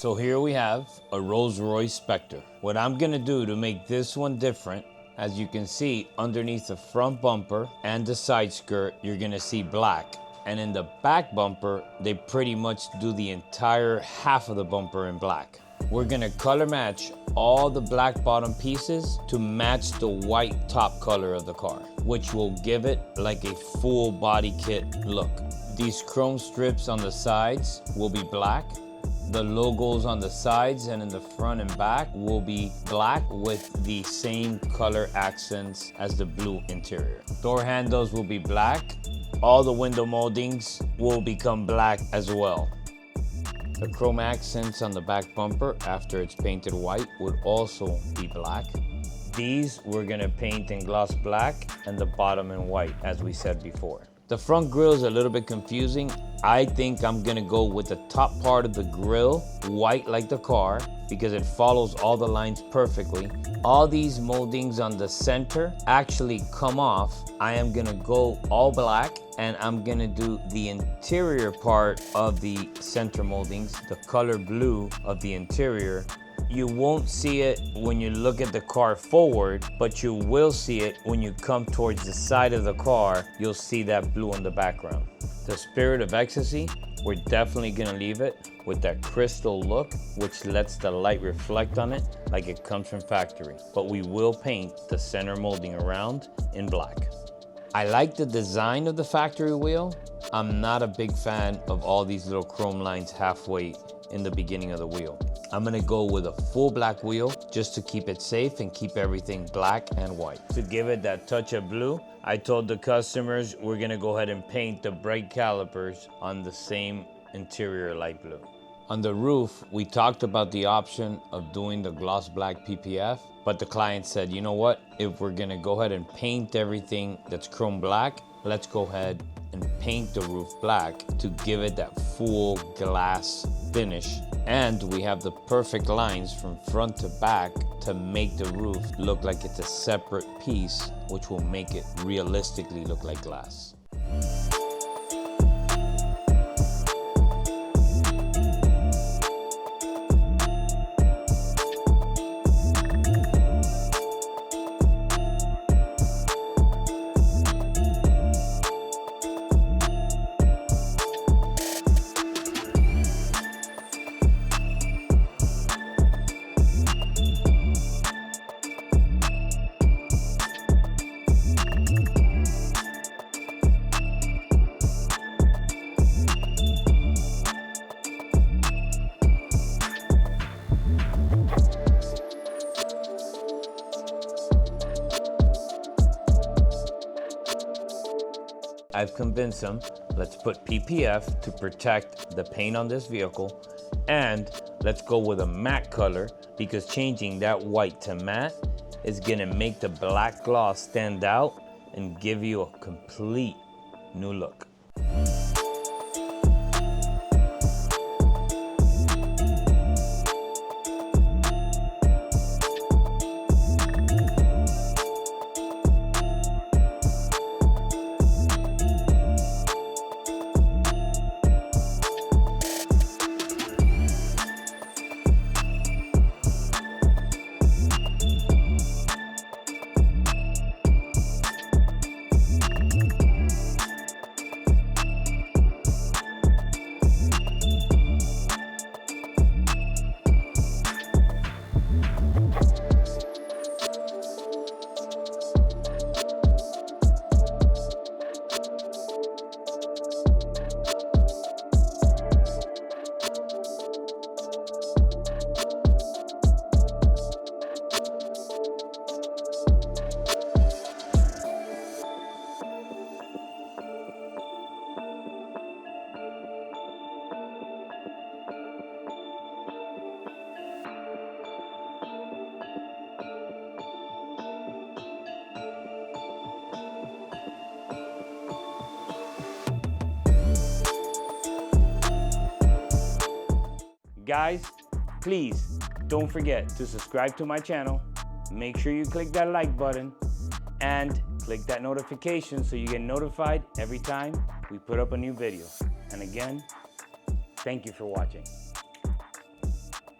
So here we have a Royce Spectre. What I'm gonna do to make this one different, as you can see underneath the front bumper and the side skirt, you're gonna see black. And in the back bumper, they pretty much do the entire half of the bumper in black. We're gonna color match all the black bottom pieces to match the white top color of the car, which will give it like a full body kit look. These chrome strips on the sides will be black. The logos on the sides and in the front and back will be black with the same color accents as the blue interior. Door handles will be black. All the window moldings will become black as well. The chrome accents on the back bumper after it's painted white would also be black. These we're gonna paint in gloss black and the bottom in white, as we said before. The front grille is a little bit confusing. I think I'm gonna go with the top part of the grille white like the car because it follows all the lines perfectly. All these moldings on the center actually come off. I am gonna go all black and I'm gonna do the interior part of the center moldings, the color blue of the interior. You won't see it when you look at the car forward, but you will see it when you come towards the side of the car. You'll see that blue in the background. The Spirit of Ecstasy, we're definitely gonna leave it with that crystal look, which lets the light reflect on it like it comes from factory. But we will paint the center molding around in black. I like the design of the factory wheel. I'm not a big fan of all these little chrome lines halfway in the beginning of the wheel. I'm gonna go with a full black wheel just to keep it safe and keep everything black and white. To give it that touch of blue, I told the customers we're gonna go ahead and paint the brake calipers on the same interior light blue. On the roof, we talked about the option of doing the gloss black PPF, but the client said, you know what? If we're gonna go ahead and paint everything that's chrome black, let's go ahead and paint the roof black to give it that full glass finish. And we have the perfect lines from front to back to make the roof look like it's a separate piece, which will make it realistically look like glass. I've convinced them, let's put PPF to protect the paint on this vehicle, and let's go with a matte color because changing that white to matte is gonna make the black gloss stand out and give you a complete new look. Guys, please don't forget to subscribe to my channel. Make sure you click that like button and click that notification so you get notified every time we put up a new video. And again, thank you for watching.